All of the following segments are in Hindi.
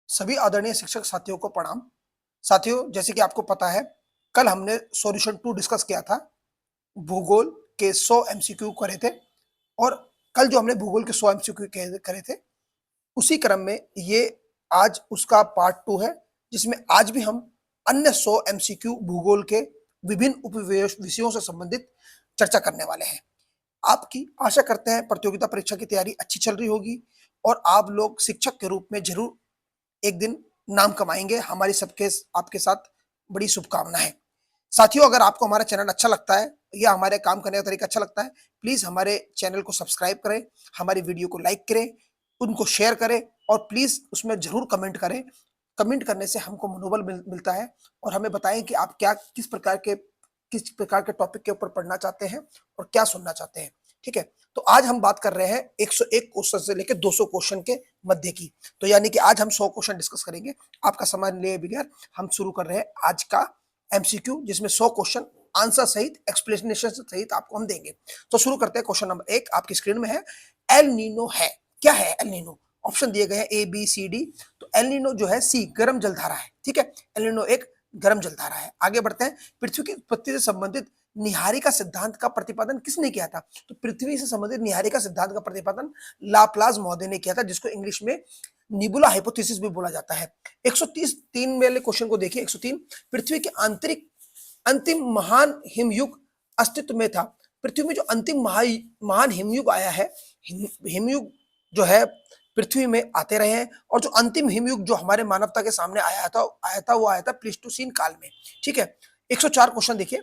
सभी आदरणीय शिक्षक साथियों को प्रणाम। साथियों, जैसे कि आपको पता है, कल हमने सॉल्यूशन 2 डिस्कस किया था। भूगोल के 100 एमसीक्यू करे थे और कल जो हमने भूगोल के 100 एमसीक्यू करे थे, उसी क्रम में ये आज उसका पार्ट 2 है, जिसमें आज भी हम अन्य 100 एमसीक्यू भूगोल के विभिन्न विषयों से संबंधित चर्चा करने वाले हैं। आपकी आशा करते हैं प्रतियोगिता परीक्षा की तैयारी अच्छी चल रही होगी और आप लोग शिक्षक के रूप में जरूर एक दिन नाम कमाएंगे। हमारी सबके आपके साथ बड़ी शुभकामना है। साथियों, अगर आपको हमारा चैनल अच्छा लगता है या हमारे काम करने का तरीका अच्छा लगता है, प्लीज हमारे चैनल को सब्सक्राइब करें, हमारी वीडियो को लाइक करें, उनको शेयर करें और प्लीज उसमें जरूर कमेंट करें। कमेंट करने से हमको मनोबल मिलता है और हमें बताएं कि आप किस प्रकार के टॉपिक के ऊपर पढ़ना चाहते हैं और क्या सुनना चाहते हैं। ठीक है, तो आज हम बात कर रहे हैं 101 क्वेश्चन से लेकर 200 क्वेश्चन के मध्य की। तो यानी कि आज हम 100 क्वेश्चन डिस्कस करेंगे। आपका समय लिए बगैर हम शुरू कर रहे हैं आज का एमसीक्यू, जिसमें 100 क्वेश्चन आंसर सहित एक्सप्लेनेशन सहित आपको हम देंगे। तो शुरू करते हैं। क्वेश्चन नंबर 1 आपकी स्क्रीन में है। एल नीनो है। क्या है एल नीनो? ऑप्शन दिए गए हैं ए बी सी डी। तो एल नीनो जो है सी, गर्म जलधारा है। ठीक है, एल नीनो एक गर्म जलधारा है। आगे बढ़ते हैं। पृथ्वी की उत्पत्ति से संबंधित निहारिका सिद्धांत का प्रतिपादन किसने किया था? तो पृथ्वी से संबंधित निहारिका सिद्धांत का प्रतिपादन लाप्लास महोदय ने किया था, जिसको इंग्लिश में निबुला हाइपोथेसिस भी बोला जाता है। 130 3 वाले क्वेश्चन को देखिए। 103 पृथ्वी के आंतरिक अंतिम महान हिमयुग अस्तित्व में था। पृथ्वी में जो अंतिम महान हिमयुग आया है, हिमयुग जो है पृथ्वी में आते रहे हैं और जो अंतिम हिमयुग जो हमारे मानवता के सामने वो आया था प्लीस्टोसीन काल में। ठीक है, 104 क्वेश्चन देखिए।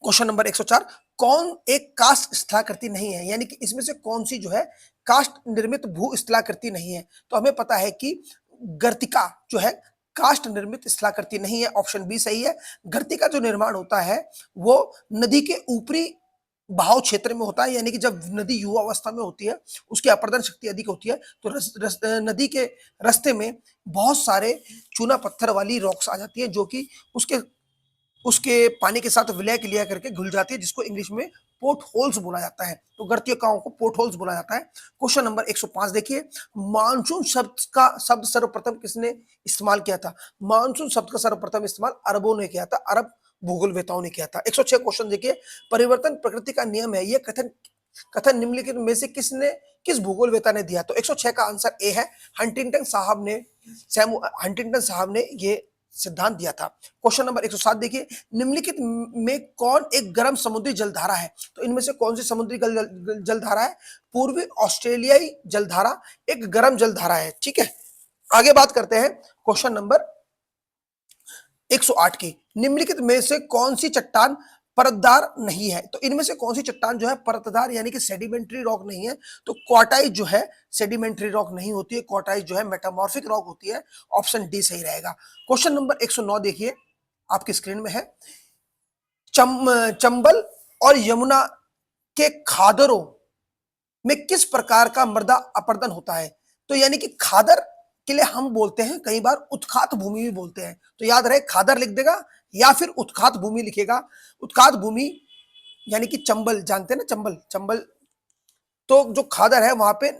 क्वेश्चन नंबर 104, कौन एक कास्ट स्थलाकृति नहीं है? यानी कि इसमें से कौन सी जो है कास्ट निर्मित भू स्थलाकृति नहीं है? तो हमें पता है कि गर्तिका जो है कास्ट निर्मित स्थलाकृति नहीं है। ऑप्शन बी सही है। गर्तिका जो निर्माण होता है वो नदी के ऊपरी बहाव क्षेत्र में होता है, यानी कि जब नदी युवा अवस्था में होती है, उसकी अपरदन शक्ति अधिक होती है, तो नदी के रास्ते में बहुत सारे चूना पत्थर वाली रॉक्स आ जाती है, जो कि उसके उसके पानी के साथ विलय क्रिया करके घुल जाती है, जिसको इंग्लिश में पोर्ट होल्स बोला जाता है। तो गर्तिकाओं को पोर्ट होल्स बोला जाता है। क्वेश्चन नंबर 105 देखिए। मानसून शब्द सर्वप्रथम किसने इस्तेमाल किया था? मानसून शब्द का सर्वप्रथम इस्तेमाल अरबों ने किया था, अरब भूगोलवेताओं ने किया था। 106 क्वेश्चन देखिए। परिवर्तन प्रकृति का नियम है, यह कथन कथन निम्नलिखित में से किस भूगोलवेता ने दिया? तो 106 का आंसर ए है। हंटिंगटन साहब ने ये सिद्धांत दिया था। क्वेश्चन नंबर 107 देखिए। निम्नलिखित में कौन एक गर्म समुद्री जलधारा है? तो इनमें से कौन सी समुद्री जलधारा है? पूर्वी ऑस्ट्रेलियाई जलधारा एक गर्म जलधारा है। ठीक है, आगे बात करते हैं क्वेश्चन नंबर 108 की। निम्नलिखित में से कौन सी चट्टान परतदार नहीं है? तो इनमें से कौन सी चट्टान जो है परतदार यानी कि सेडिमेंट्री रॉक नहीं है? तो क्वार्टाइज जो है सेडिमेंट्री रॉक नहीं होती है, क्वार्टाइज जो है मेटामॉर्फिक रॉक होती है। ऑप्शन डी सही रहेगा। क्वेश्चन नंबर 109 देखिए, आपकी स्क्रीन में है। चंबल और यमुना के खादरों में किस प्रकार का मृदा अपरदन होता है? तो यानी कि खादर के लिए हम बोलते हैं कई बार उत्खात भूमि भी बोलते हैं। तो याद रहे, खादर लिख देगा या फिर उत्खात भूमि लिखेगा। उत्खात भूमि यानी कि चंबल, जानते हैं ना चंबल? चंबल तो जो खादर है वहां पे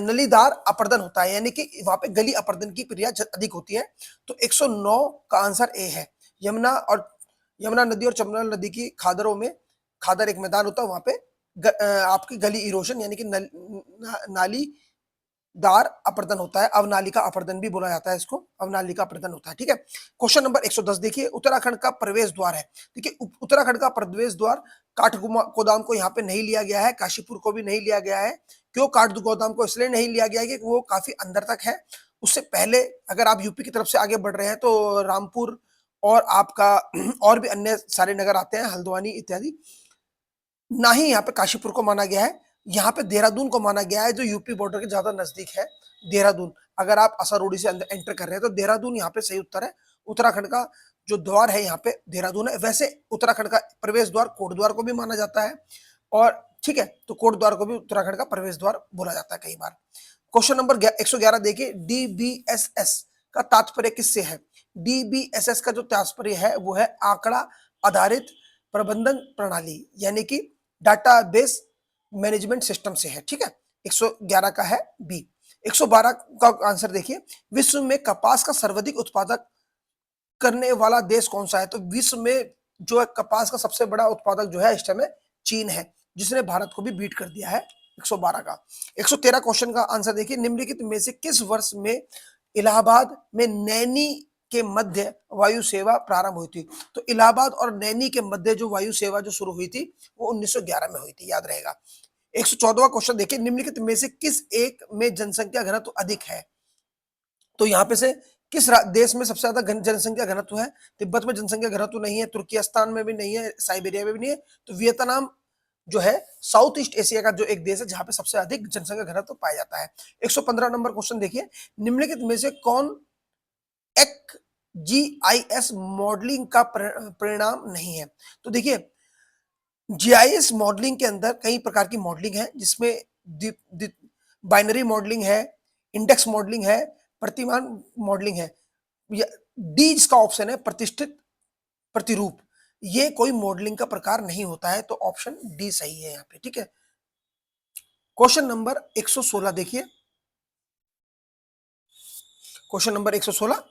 नलीदार अपरदन होता है, यानी कि वहां पे गली अपरदन की क्रिया अधिक होती है। तो 109 का आंसर ए है। यमुना नदी और चंबल नदी की खादरों में, खादर एक मैदान होता है, वहां पे आपकी गली इरोशन यानी कि नालीदार अपरदन होता है। अवनालिका अपरदन भी बोला जाता है इसको, अवनालिका अपरदन होता है। ठीक है, क्वेश्चन नंबर 110 देखिए। उत्तराखंड का प्रवेश द्वार है। देखिए, उत्तराखंड का प्रवेश द्वार काठगोदाम को यहाँ पे नहीं लिया गया है, काशीपुर को भी नहीं लिया गया है। क्यों काठगोदाम को इसलिए नहीं लिया गया है कि वो काफी अंदर तक है। उससे पहले अगर आप यूपी की तरफ से आगे बढ़ रहे हैं तो रामपुर और आपका और भी अन्य सारे नगर आते हैं, हल्द्वानी इत्यादि। ना ही यहाँ पे काशीपुर को माना गया है, यहाँ पे देहरादून को माना गया है, जो यूपी बॉर्डर के ज्यादा नजदीक है। देहरादून, अगर आप असरौड़ी से अंदर एंटर कर रहे हैं तो देहरादून यहाँ पे सही उत्तर है। उत्तराखंड का जो द्वार है यहाँ पे देहरादून है। वैसे उत्तराखंड का प्रवेश द्वार कोटद्वार को भी माना जाता है, और ठीक है, तो कोटद्वार को भी उत्तराखंड का प्रवेश द्वार बोला जाता है कई बार। क्वेश्चन नंबर 111 देखिए। डीबीएसएस का तात्पर्य किससे है? डीबीएसएस का जो तात्पर्य है वो है आंकड़ा आधारित प्रबंधन प्रणाली, यानी कि डाटाबेस मैनेजमेंट सिस्टम से है। ठीक है, 111 का है बी। 112 का आंसर देखिए, विश्व में कपास का सर्वाधिक उत्पादक करने वाला देश कौन सा है? तो विश्व में जो है कपास का सबसे बड़ा उत्पादक जो है इस समय चीन है, जिसने भारत को भी बीट कर दिया है 112 का। 113 क्वेश्चन का आंसर देखिए, निम्नलिखित में से किस वर्ष में इलाहाबाद में नैनी के मध्य वायु सेवा प्रारंभ हुई थी? तो इलाहाबाद और नैनी के मध्य जो वायु सेवा जो शुरू हुई थी वो 1911 में हुई थी, याद रहेगा। 114वां क्वेश्चन देखिए, निम्नलिखित में से किस एक में जनसंख्या घनत्व तो अधिक है? तो यहाँ पे से किस देश में सबसे ज्यादा जनसंख्या घनत्व है? तिब्बत में जनसंख्या घनत्व नहीं है, तुर्किस्तान में भी नहीं है, साइबेरिया में भी नहीं है, तो वियतनाम जो है साउथ ईस्ट एशिया का जो एक देश है जहां पे सबसे अधिक जनसंख्या घनत्व पाया जाता है। 115 नंबर क्वेश्चन देखिए, निम्नलिखित में से कौन एक जीआईएस मॉडलिंग का परिणाम नहीं है? तो देखिए, जीआईएस मॉडलिंग के अंदर कई प्रकार की मॉडलिंग है, जिसमें बाइनरी मॉडलिंग है, इंडेक्स मॉडलिंग है, प्रतिमान मॉडलिंग है। डी इसका ऑप्शन है, प्रतिष्ठित प्रतिरूप। ये कोई मॉडलिंग का प्रकार नहीं होता है, तो ऑप्शन डी सही है यहाँ पे, ठीक है। क्वेश्चन नंबर 116 देखिए, क्वेश्चन नंबर 116,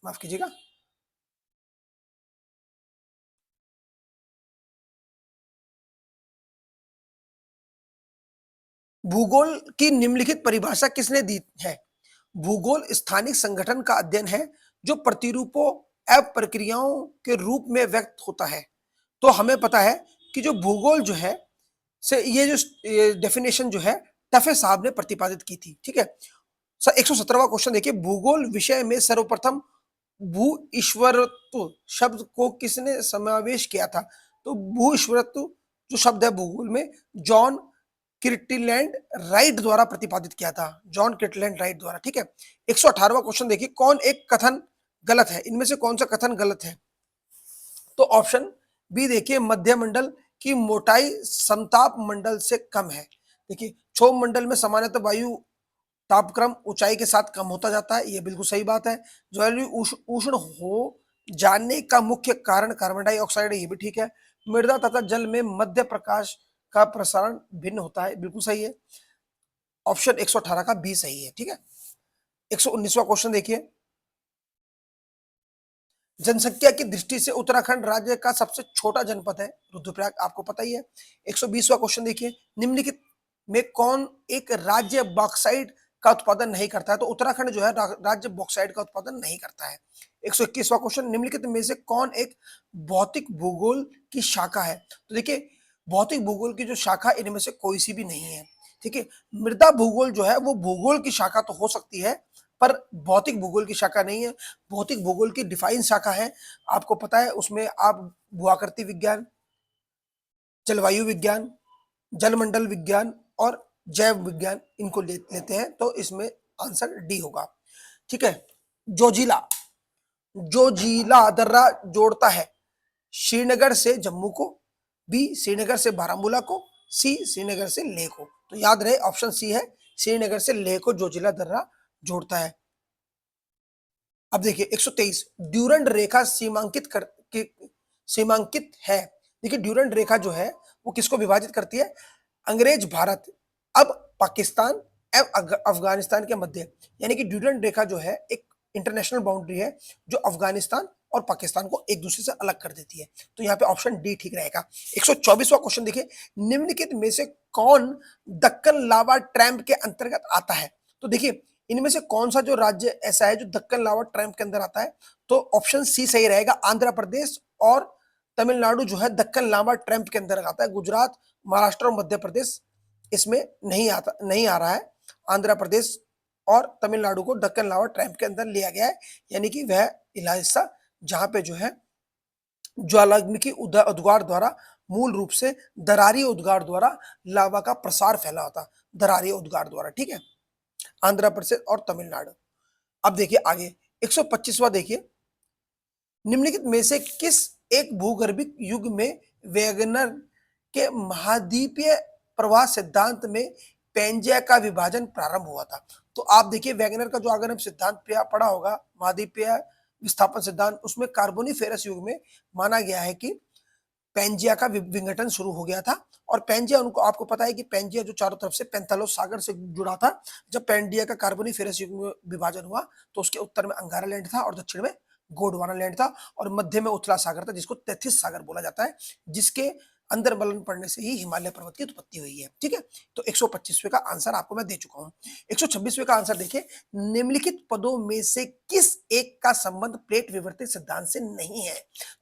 माफ कीजिएगा, भूगोल की निम्नलिखित परिभाषा किसने दी है? भूगोल स्थानिक संगठन का अध्ययन है जो प्रतिरूपों एवं प्रक्रियाओं के रूप में व्यक्त होता है। तो हमें पता है कि जो भूगोल जो है से ये जो डेफिनेशन जो है टफे साहब ने प्रतिपादित की थी, ठीक है। 117वां क्वेश्चन देखिए, भूगोल विषय में सर्वप्रथम भू ईश्वरत्व शब्द को किसने समावेश किया था? तो भू ईश्वरत्व जो शब्द है भूगोल में जॉन किर्टलैंड राइट द्वारा प्रतिपादित किया था, जॉन किर्टलैंड राइट द्वारा, ठीक है। 118वां क्वेश्चन देखिए, कौन एक कथन गलत है? इनमें से कौन सा कथन गलत है? तो ऑप्शन बी देखिए, मध्य मंडल की मोटाई समताप मंडल से कम है। देखिए, क्षोभ मंडल में सामान्यतः वायु तापक्रम ऊंचाई के साथ कम होता जाता है, ये बिल्कुल सही बात है। ज्वालामुखी उष्ण हो जाने का मुख्य कारण कार्बन डाइऑक्साइड है, ये भी ठीक है। मृदा तथा जल में मध्य प्रकाश का प्रसारण भिन्न होता है, बिल्कुल सही है। ऑप्शन 118 का बी सही है, ठीक है। 119वां क्वेश्चन देखिए, जनसंख्या की दृष्टि से उत्तराखंड राज्य का सबसे छोटा जनपद है रुद्रप्रयाग, आपको पता ही है। 120वां क्वेश्चन देखिए, निम्नलिखित में कौन एक राज्य बॉक्साइट का उत्पादन नहीं करता है? तो उत्तराखंड जो है राज्य बॉक्साइट का उत्पादन नहीं करता है। 121वां क्वेश्चन, निम्नलिखित में से कौन एक भौतिक भूगोल की शाखा है? तो देखिए, भौतिक भूगोल की जो शाखा इनमें से कोई सी भी नहीं है, ठीक है। मृदा भूगोल जो है वो भूगोल की शाखा तो हो सकती है, पर भौतिक भूगोल की शाखा नहीं है। भौतिक भूगोल की डिफाइन शाखा है, आपको पता है, उसमें आप भूआकृति विज्ञान, जलवायु विज्ञान, जलमंडल विज्ञान और जैव विज्ञान इनको लेते हैं, तो इसमें आंसर डी होगा, ठीक है। जोजिला, जोजिला दर्रा जोड़ता है श्रीनगर से जम्मू को, बी श्रीनगर से बारामूला को, सी श्रीनगर से लेह को। तो याद रहे ऑप्शन सी है, श्रीनगर से लेह को जोजिला दर्रा जोड़ता है। अब देखिए 123, ड्यूरंड रेखा सीमांकित है। देखिए, ड्यूरंड रेखा जो है वो किसको विभाजित करती है? अंग्रेज भारत अब पाकिस्तान एवं अफगानिस्तान के मध्य, यानी कि ड्यूरंड रेखा जो है एक इंटरनेशनल बाउंड्री है जो अफगानिस्तान और पाकिस्तान को एक दूसरे से अलग कर देती है। तो यहाँ पे ऑप्शन डी ठीक रहेगा। 124वां क्वेश्चन देखिए, निम्नलिखित में से कौन दक्कन लावा ट्रैम्प के अंतर्गत आता है? तो देखिए, इनमें से कौन सा जो राज्य ऐसा है जो दक्कन लावा ट्रैम्प के अंदर आता है? तो ऑप्शन सी सही रहेगा, आंध्र प्रदेश और तमिलनाडु जो है दक्कन लावा ट्रैम्प के अंदर आता है। गुजरात, महाराष्ट्र और मध्य प्रदेश इसमें नहीं आ रहा है। आंध्र प्रदेश और तमिलनाडु को दक्कन लावा ट्रैम्प के अंदर लिया गया है, यानी कि वह हिस्सा जहां पे जो है ज्वालामुखी उद्गार द्वारा, मूल रूप से दरारी उद्गार द्वारा लावा का प्रसार फैला होता, दरारी उद्गार द्वारा, ठीक है, आंध्र प्रदेश और तमिलनाडु। अब देखिए आगे 125वां देखिए, निम्नलिखित में से किस एक भूगर्भिक युग में वैगनर के महाद्वीपीय प्रवाह सिद्धांत में पेंजिया का विभाजन प्रारंभ हुआ था? तो आप देखिए, वैगनर का जो अगर हम सिद्धांत पढ़ा होगा, महाद्वीपीय विस्थापन सिद्धांत, उसमें कार्बोनिफेरस युग में माना गया है कि पैंजिया का विघटन शुरू हो गया था। और पैंजिया, उनको आपको पता है कि पैंजिया जो चारों तरफ से पेंथालोस सागर से जुड़ा था, जब पैंजिया का कार्बोनिफेरस युग में विभाजन हुआ तो उसके उत्तर में अंगारा लैंड था और दक्षिण में गोंडवाना लैंड था और मध्य में उथला सागर था जिसको तैथिस सागर बोला जाता है, जिसके अंदर बलन पड़ने से ही हिमालय पर्वत की उत्पत्ति हुई है। ठीक है, तो 125वें का आंसर आपको मैं दे चुका हूं। 126वें का आंसर देखिए, निम्नलिखित पदों में से किस एक का संबंध प्लेट विवर्तित सिद्धांत से नहीं है?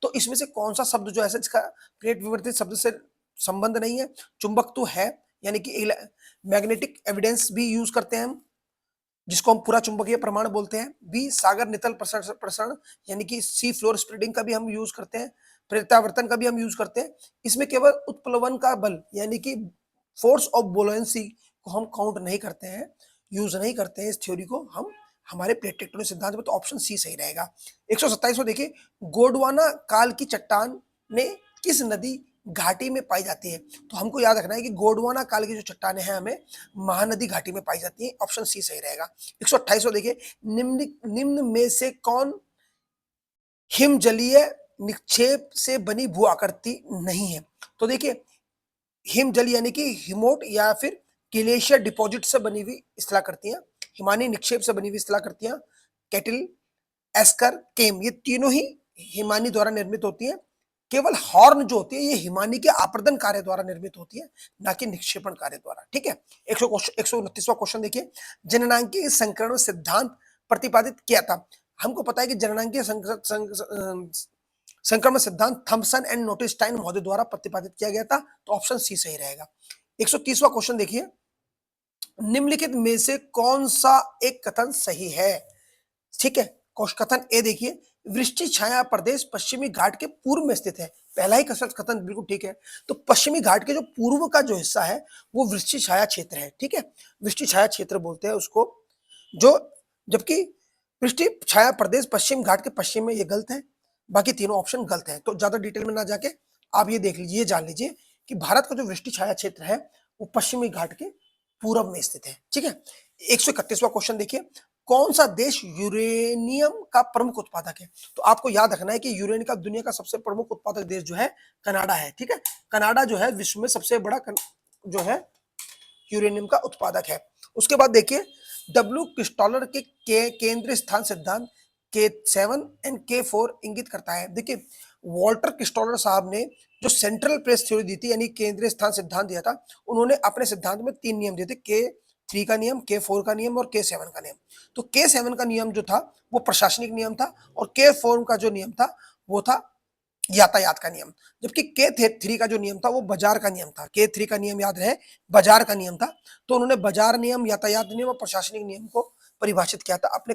तो इसमें से कौन सा शब्द जो है जिसका प्लेट विवर्तित शब्द से संबंध नहीं है? चुंबक तो है, यानी कि मैग्नेटिक एविडेंस भी यूज करते हैं हम, जिसको हम पूरा चुंबकीय प्रमाण बोलते हैं। बी, सागर नितल प्रसरण यानी कि सी फ्लोर स्प्रेडिंग का भी हम यूज करते हैं, प्रत्यावर्तन का भी हम यूज करते हैं। इसमें केवल उत्प्लवन का बल यानी कि फोर्स ऑफ बुओयंसी को हम काउंट नहीं करते हैं, यूज नहीं करते हैं इस थ्योरी को हम हमारे प्लेट टेक्टोनिक सिद्धांत में, तो ऑप्शन सी सही रहेगा। 127 देखिए, गोंडवाना काल की चट्टान ने किस नदी घाटी में पाई जाती है? तो हमको याद रखना है कि गोंडवाना काल की जो चट्टानें हैं हमें महानदी घाटी में पाई जाती है, ऑप्शन सी सही रहेगा। 128 देखिए, निम्न निम्न में से कौन हिमजलीय निक्षेप से बनी भू आकृति नहीं है? तो देखिए, हिमजल यानी कि हिमोट या फिर ग्लेशियर डिपॉजिट से बनी हुई स्थलाकृतियां, हिमानी निक्षेप से बनी हुई स्थलाकृतियां, कैटिल, एस्कर, केम, ये तीनों ही हिमानी द्वारा निर्मित होती हैं। केवल हॉर्न जो होती है ये हिमानी के आपर्दन कार्य द्वारा निर्मित होती है, ना कि निक्षेपण कार्य द्वारा। ठीक है, 129वां क्वेश्चन देखिए, जननांकीय संकरण सिद्धांत प्रतिपादित किया था? हमको पता है कि जननांकीय संक्रमण सिद्धांत थॉमसन एंड नोटिस्टाइन महोदय द्वारा प्रतिपादित किया गया था, तो ऑप्शन सी सही रहेगा। 130वां क्वेश्चन देखिए, निम्नलिखित में से कौन सा एक कथन सही है? ठीक है, कथन ए देखिए, वृष्टि छाया प्रदेश पश्चिमी घाट के पूर्व में स्थित है। पहला ही कथन बिल्कुल ठीक है। तो पश्चिमी घाट के जो पूर्व का जो हिस्सा है वो वृष्टि छाया क्षेत्र है। ठीक है, वृष्टि छाया क्षेत्र बोलते हैं उसको, जो जबकि वृष्टि छाया प्रदेश पश्चिम घाट के पश्चिम में, ये गलत है। बाकी तीनों ऑप्शन गलत है। तो ज्यादा डिटेल में ना जाके आप ये देख लीजिए, ये जान लीजिए कि भारत का जो वृष्टि छाया क्षेत्र है वो पश्चिमी घाट के पूरब में स्थित है। ठीक है, 131वां क्वेश्चन देखिए, कौन सा देश यूरेनियम का प्रमुख उत्पादक है? तो आपको याद रखना है कि यूरेनियम का दुनिया का सबसे प्रमुख उत्पादक देश जो है कनाडा है। ठीक है, कनाडा जो है विश्व में सबसे बड़ा जो है यूरेनियम का उत्पादक है। उसके बाद देखिए, डब्ल्यू क्रिस्टॉलर के केंद्रीय स्थान सिद्धांत K7 एंड K4 इंगित करता है। देखिए, वॉल्टर क्रिस्टॉलर साहब ने जो सेंट्रल प्लेस थ्योरी दी थी यानी केंद्रीय स्थान सिद्धांत दिया था, उन्होंने अपने सिद्धांत में 3 नियम दिए थे, K3 का नियम, K4 का नियम और K7 का नियम। तो K7 का नियम जो था वो प्रशासनिक नियम था और K4 का जो नियम था वो था यातायात का नियम, जबकि K3 का जो नियम था वो बाजार का नियम था। K3 का नियम याद रहे, बाजार का नियम था। तो उन्होंने बाजार नियम, यातायात नियम और प्रशासनिक नियम को परिभाषित किया था अपने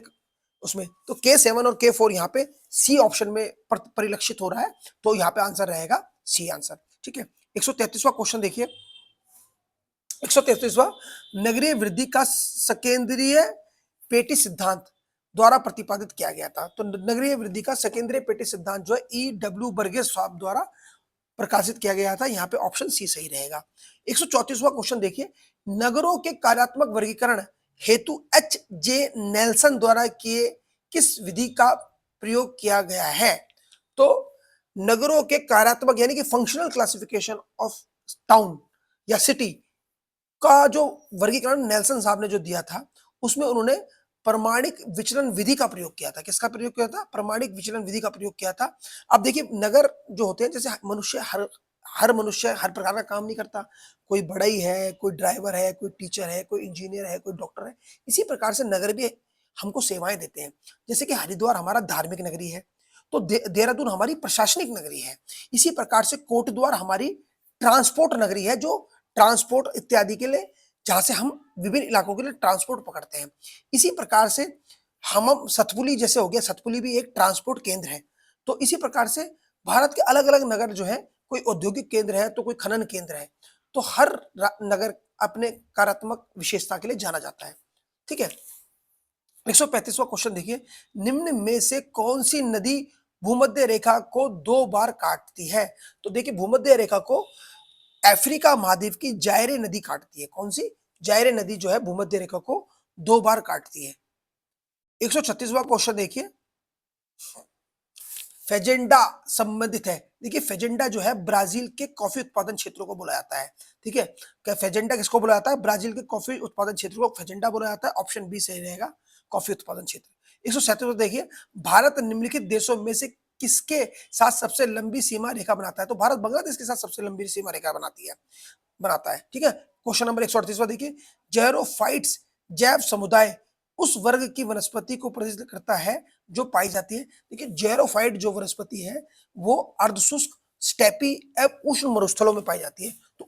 उसमें। तो K7 और K4 यहाँ पे सी ऑप्शन में परिलक्षित हो रहा है, तो यहाँ पे आंसर रहेगा सी आंसर। ठीक है, 133वां क्वेश्चन देखिए, 133वां, नगरीय वृद्धि का सकेंद्रीय पेटी सिद्धांत द्वारा प्रतिपादित किया गया था। तो नगरीय वृद्धि का सकेंद्रीय पेटी सिद्धांत जो है E.W. बर्गेस साहब द्वारा प्रकाशित किया गया था। यहाँ पे ऑप्शन सी सही रहेगा। 134वां क्वेश्चन देखिए, नगरों के कार्यात्मक वर्गीकरण हेतु H.J. नेल्सन द्वारा किए किस विधि का प्रयोग किया गया है? तो नगरों के कार्यात्मक यानी कि फंक्शनल क्लासिफिकेशन ऑफ टाउन या सिटी का जो वर्गीकरण नेल्सन साहब ने जो दिया था, उसमें उन्होंने प्रमाणिक विचलन विधि का प्रयोग किया था। किसका प्रयोग किया था? प्रमाणिक विचलन विधि का प्रयोग किया था। अब देखिए, नगर जो होते हैं, जैसे मनुष्य हर मनुष्य हर प्रकार का काम नहीं करता, कोई बढ़ई है, कोई ड्राइवर है, कोई टीचर है, कोई इंजीनियर है, कोई डॉक्टर है। इसी प्रकार से नगर भी हमको सेवाएं देते हैं। जैसे कि हरिद्वार हमारा धार्मिक नगरी है, तो देहरादून हमारी प्रशासनिक नगरी है। इसी प्रकार से कोटद्वार हमारी ट्रांसपोर्ट नगरी है, जो ट्रांसपोर्ट इत्यादि के लिए, जहां से हम विभिन्न इलाकों के लिए ट्रांसपोर्ट पकड़ते हैं। इसी प्रकार से हम सतपुली जैसे हो गया, सतपुली भी एक ट्रांसपोर्ट केंद्र है। तो इसी प्रकार से भारत के अलग अलग नगर जो है, कोई औद्योगिक केंद्र है तो कोई खनन केंद्र है, तो हर नगर अपने कार्यात्मक विशेषता के लिए जाना जाता है। ठीक है, 135वां क्वेश्चन देखिए, निम्न में से कौन सी नदी भूमध्य रेखा को 2 बार काटती है? तो देखिए, भूमध्य रेखा को अफ्रीका महाद्वीप की जायरे नदी काटती है। कौन सी? जायरे नदी जो है भूमध्य रेखा को 2 बार काटती है। 136वां क्वेश्चन देखिए, फेजेंडा संबंधित है? देखिए फेजेंडा जो है ब्राजील के कॉफी उत्पादन क्षेत्रों को बोला जाता है। ठीक है, क्या फेजेंडा किसको बोला जाता है? ब्राजील के कॉफी उत्पादन क्षेत्र को फेजेंडा बोला जाता है। ऑप्शन बी सही रहेगा, कॉफी उत्पादन क्षेत्र। 137 देखिए, भारत निम्नलिखित देशों में से किसके साथ सबसे लंबी सीमा रेखा बनाता है? तो भारत बांग्लादेश के साथ सबसे लंबी सीमा रेखा बनाता है। ठीक है, क्वेश्चन नंबर 138 देखिए, जैरोफाइट्स जैव समुदाय उस वर्ग की वनस्पति को प्रतिनिधित्व करता है जो पाई जाती है। देखिए जैरोफाइट जो वनस्पति है वो अर्धशुष्क, स्टेपी एवं उष्ण मरुस्थलों में पाई जाती है। तो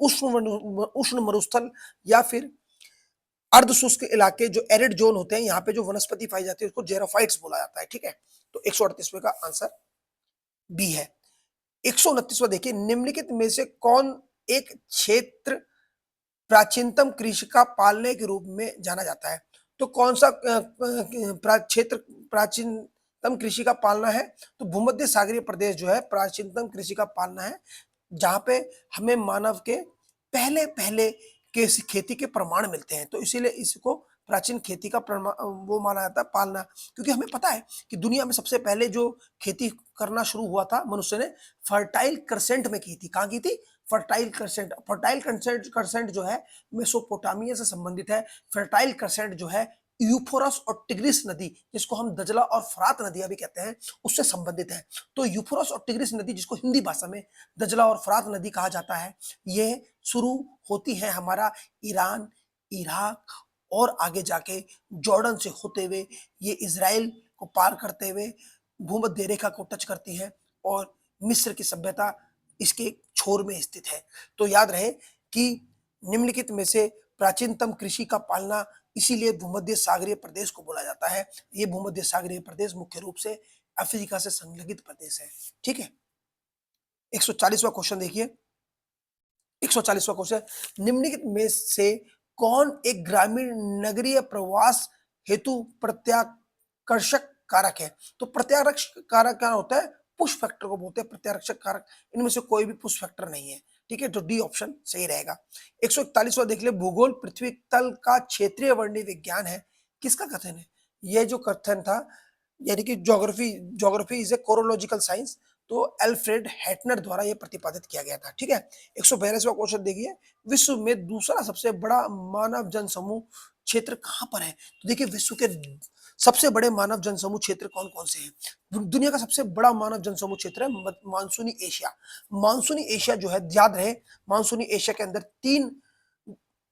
उष्ण मरुस्थल या फिर अर्धशुष्क इलाके जो एरिड जोन होते हैं, यहाँ पे जो वनस्पति पाई जाती है उसको जेरोफाइट्स बोला जाता है। ठीक है, तो 138वें का आंसर बी है। 129वां देखिए, निम्नलिखित में से कौन एक क्षेत्र प्राचीनतम कृषि का पालने के रूप में जाना जाता है? तो कौन सा क्षेत्र प्राचीनतम कृषि का पालना है? तो भूमध्य सागरीय प्रदेश जो है प्राचीनतम कृषि का पालना है, जहां पे हमें मानव के पहले पहले के खेती के प्रमाण मिलते हैं। तो इसीलिए इसको प्राचीन खेती का वो माना जाता है, पालना। क्योंकि हमें पता है कि दुनिया में सबसे पहले जो खेती करना शुरू हुआ था मनुष्य ने फर्टाइल क्रेसेंट में की थी। कहाँ की थी? फर्टाइल क्रेसेंट जो है मेसोपोटामिया से संबंधित है। फर्टाइल क्रेसेंट जो है यूफ्रेटिस और टिग्रिस नदी, जिसको हम दजला और फरात नदियां भी कहते हैं, उससे संबंधित है। तो यूफ्रेटिस और टिग्रिस नदी, जिसको हिंदी भाषा में दजला और फरात नदी कहा जाता है, ये शुरू होती है हमारा ईरान, इराक और आगे जाके जॉर्डन से होते हुए ये इजराइल को पार करते हुए भूमध्य रेखा को टच करती है और मिस्र की सभ्यता इसके छोर में स्थित है। तो याद रहे कि निम्नलिखित में से प्राचीनतम कृषि का पालना इसीलिए भूमध्य सागरीय प्रदेश को बोला जाता है। ये भूमध्य सागरीय प्रदेश मुख्य रूप से अफ्रीका से संलग्नित प्रदेश है। ठीक है, 140वां क्वेश्चन देखिए। 140वां क्वेश्चन, निम्नलिखित में से कौन एक ग्रामीण नगरीय प्रवास हेतु प्रत्याकर्षक कारक है? तो प्रत्याकर्षक कारक क्या होता है? पुश फैक्टर को बोलते हैं प्रत्याकर्षक कारक। इनमें से कोई भी पुश फैक्टर नहीं है। ठीक है, तो डी ऑप्शन सही रहेगा। 141वां देख ले, भूगोल पृथ्वी तल का क्षेत्रीय वर्णीय विज्ञान है, किसका कथन है? यह जो कथन था, यानी कि ज्योग्राफी इज ए कोरोलॉजिकल साइंस, तो एल्फ्रेड हैटनर द्वारा यह प्रतिपादित किया गया था। ठीक है, 142वां क्वेश्चन देखिए, विश्व में दूसरा सबसे बड़ा मानव जनसमूह क्षेत्र कहां पर है? तो देखिए विश्व के सबसे बड़े मानव जनसमूह क्षेत्र कौन कौन से हैं? दुनिया का सबसे बड़ा मानव जनसमूह क्षेत्र है मानसूनी एशिया। मानसूनी एशिया जो है, याद रहे, मानसूनी एशिया के अंदर 3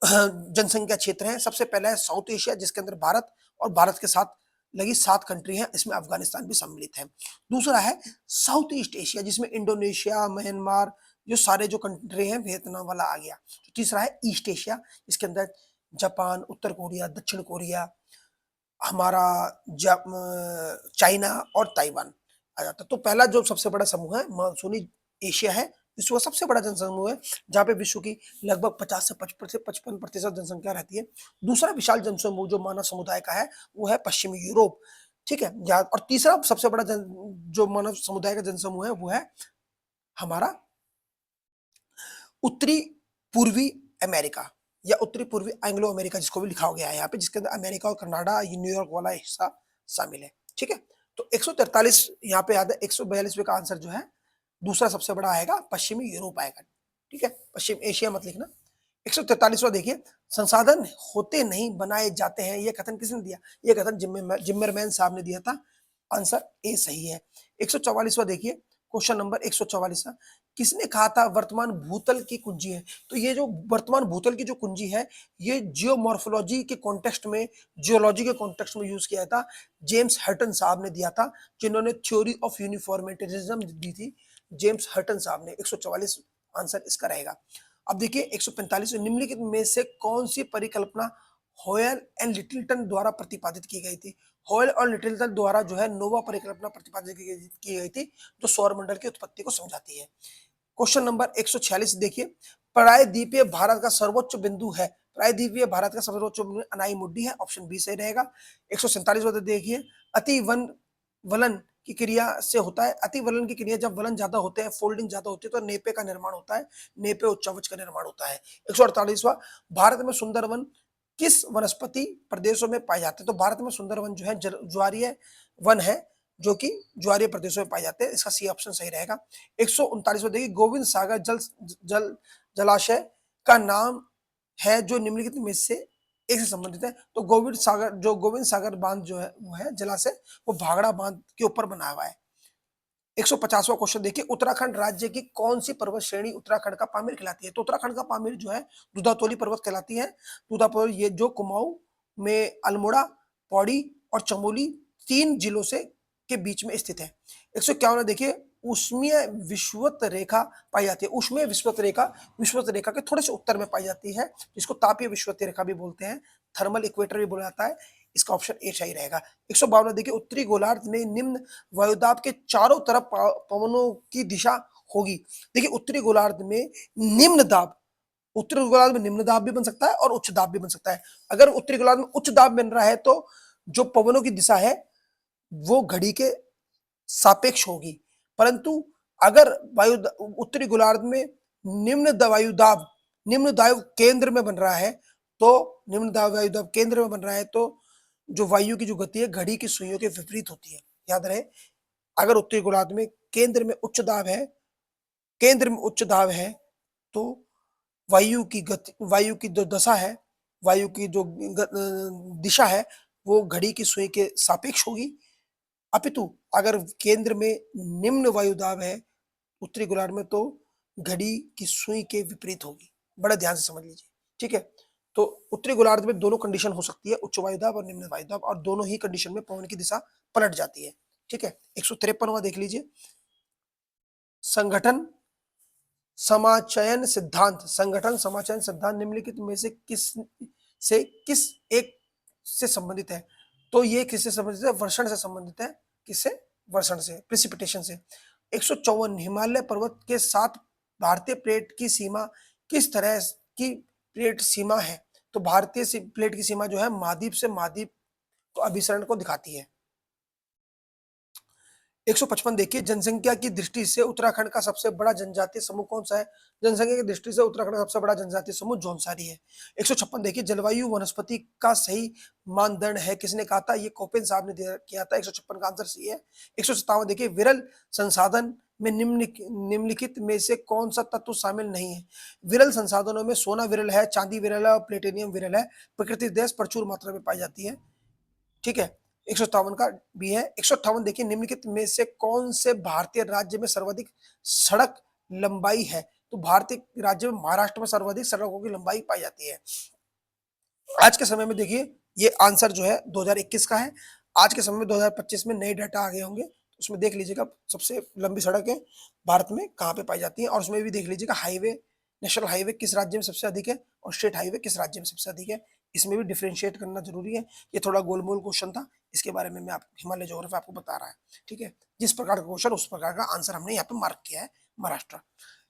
जनसंख्या क्षेत्र हैं। सबसे पहला है साउथ एशिया, जिसके अंदर भारत और भारत के साथ लगी 7 कंट्री हैं, इसमें अफगानिस्तान भी सम्मिलित है। दूसरा है साउथ ईस्ट एशिया, जिसमें इंडोनेशिया, म्यांमार, जो सारे जो कंट्री हैं, वियतनाम वाला आ गया। तीसरा है ईस्ट एशिया, इसके अंदर जापान, उत्तर कोरिया, दक्षिण कोरिया, हमारा चाइना और ताइवान आ जाता है। तो पहला जो सबसे बड़ा समूह है मानसूनी एशिया है, विश्व का सबसे बड़ा जनसमूह है, जहाँ पे विश्व की लगभग 50 से 55% जनसंख्या रहती है। दूसरा विशाल जनसमूह जो मानव समुदाय का है वो है पश्चिमी यूरोप। ठीक है, और तीसरा सबसे बड़ा जो मानव समुदाय का जनसमूह है वो है हमारा उत्तरी पूर्वी अमेरिका या उत्तरी पूर्वी एंग्लो अमेरिका, जिसको भी लिखा गया है यहाँ पे, जिसके अंदर अमेरिका और कनाडा, न्यूयॉर्क वाला हिस्सा शामिल है। ठीक है, तो 143 यहाँ पे याद है। 142वें का आंसर जो है दूसरा सबसे बड़ा आएगा, पश्चिमी यूरोप आएगा। ठीक है, पश्चिम एशिया मत लिखना। 143वां देखिए, संसाधन होते नहीं बनाए जाते हैं, ये कथन किसने दिया? ये कथन जिम्मरमैन साहब ने दिया था। आंसर ए सही है। 144वां देखिए, क्वेश्चन नंबर 144, किसने कहा था वर्तमान भूतल की कुंजी है? तो ये जो वर्तमान भूतल की जो कुंजी है, ये जियोमॉर्फोलॉजी के कॉन्टेक्स्ट में, जियोलॉजी के कॉन्टेक्स्ट में यूज किया था। जेम्स हटन साहब ने दिया था, जिन्होंने थ्योरी ऑफ यूनिफॉर्मिटेरिज्म दी थी, जेम्स हटन साहब ने। 144 आंसर इसका रहेगा। अब देखिए 145, निम्नलिखित में से कौन सी परिकल्पना हॉयल एंड लिटिलटन द्वारा प्रतिपादित की गई थी? हॉयल और लिटिलटन द्वारा जो है नोवा परिकल्पना प्रतिपादित की गई थी, जो सौरमंडल की उत्पत्ति को समझाती है। क्वेश्चन नंबर 146 देखिए, प्रायद्वीपीय भारत का सर्वोच्च बिंदु है। प्रायद्वीपीय भारत का सर्वोच्च बिंदु अनाई मुड्डी है, ऑप्शन बी सही रहेगा। 147 देखिए, अति वन वलन की क्रिया से होता है। अति वलन की क्रिया, जब वलन ज्यादा होते हैं, फोल्डिंग ज्यादा होती है, तो नेपे का निर्माण होता है, नेपे उच्चवच का निर्माण होता है। 148वां, भारत में सुंदरवन किस वनस्पति प्रदेशों में पाए जाते हैं? तो भारत में सुंदरवन जो है ज्वारीय वन है, जो कि ज्वारीय प्रदेशों में पाए जाते हैं। इसका सी ऑप्शन सही रहेगा। 139वां देखिए, गोविंद सागर जल जलाशय का नाम है जो निम्नलिखित में से एक से संबंधित है। तो गोविंद सागर बांध जो है वो है जलाशय, वो भाखड़ा बांध के ऊपर बना हुआ है। 150वां क्वेश्चन देखिए, उत्तराखंड राज्य की कौन सी पर्वत श्रेणी उत्तराखंड का पामीर कहलाती है? तो उत्तराखंड का पामीर जो है दूधातोली पर्वत कहलाती है। दूधातोली ये जो कुमाऊं में अल्मोड़ा, पौड़ी और चमोली 3 जिलों से के बीच में स्थित है। 151 देखिए, उष्मीय विषुवत रेखा पाई जाती है। उष्मीय विषुवत रेखा के थोड़े से उत्तर में पाई जाती है, जिसको तापीय विषुवत रेखा भी बोलते हैं, थर्मल इक्वेटर भी बोला जाता है। इसका ऑप्शन ए सही रहेगा। 152 देखिए, उत्तरी गोलार्ध में निम्न वायुदाब के चारों तरफ पवनों की दिशा होगी। देखिए, उत्तरी गोलार्ध में निम्न दाब भी बन सकता है और उच्च दाब भी बन सकता है। अगर उत्तरी गोलार्ध में उच्च दाब बन रहा है तो जो पवनों की दिशा है वो घड़ी के सापेक्ष होगी, परंतु अगर उत्तरी गोलार्ध में निम्न दाब केंद्र में बन रहा है तो वायुदाब केंद्र में बन रहा है तो जो वायु की जो गति है घड़ी की सुइयों के विपरीत होती है। याद रहे, अगर उत्तरी गोलार्ध में केंद्र में उच्च दाब है तो वायु की जो दशा है, वायु की जो दिशा है वो घड़ी की सुई के सापेक्ष होगी। अपितु अगर केंद्र में निम्न वायुदाब है उत्तरी गोलार्ध में तो घड़ी की सुई के विपरीत होगी। बड़ा ध्यान से समझ लीजिए, ठीक है। तो उत्तरी गोलार्ध में दोनों कंडीशन हो सकती है, उच्च वायुदाब और निम्न वायुदाब, और दोनों ही कंडीशन में पवन की दिशा पलट जाती है, ठीक है। 153वां देख लीजिए, संगठन समाचयन सिद्धांत निम्नलिखित में से किस एक से संबंधित है? तो ये किससे संबंधित है? वर्षण से संबंधित है। किससे? वर्षण से, प्रिसिपिटेशन से। 154 हिमालय पर्वत के साथ भारतीय प्लेट की सीमा किस तरह की प्लेट सीमा है? तो भारतीय प्लेट की सीमा जो है महाद्वीप से महाद्वीप को अभिसरण को दिखाती है। 155 देखिए, जनसंख्या की दृष्टि से उत्तराखंड का सबसे बड़ा जनजातीय समूह कौन सा है? जनसंख्या की दृष्टि से उत्तराखंड का सबसे बड़ा जनजातीय समूह जौनसारी है। 156 देखिए, जलवायु वनस्पति का सही मानदंड है, किसने कहा था? ये कोपेन साहब ने किया था। 156 का आंसर सही है। 157 देखिए, विरल संसाधन में निम्नलिखित में से कौन सा तत्व शामिल नहीं है? विरल संसाधनों में सोना विरल है, चांदी विरल है और प्लेटिनियम विरल है। प्रकृति गैस प्रचुर मात्रा में पाई जाती है, ठीक है। 157 का भी है। 158 देखिए, निम्नलिखित में से कौन से भारतीय राज्य में सर्वाधिक सड़क लंबाई है? तो भारतीय राज्य में महाराष्ट्र में सर्वाधिक सड़कों की लंबाई पाई जाती है। आज के समय में देखिए, ये आंसर जो है 2021 का है। आज के समय में 2025 में नए डाटा आ गए होंगे, तो उसमें देख लीजिएगा सबसे लंबी सड़कें भारत में कहाँ पे पाई जाती हैं, और उसमें भी देख लीजिएगा हाईवे, नेशनल हाईवे किस राज्य में सबसे अधिक है और स्टेट हाईवे किस राज्य में सबसे अधिक है। इसमें भी डिफरेंशिएट करना जरूरी है। ये थोड़ा गोलमोल क्वेश्चन था, इसके बारे में मैं हिमालय ज्योग्राफी आपको बता रहा है, ठीक है। जिस प्रकार का क्वेश्चन उस प्रकार का आंसर हमने यहाँ पे मार्क किया है, महाराष्ट्र।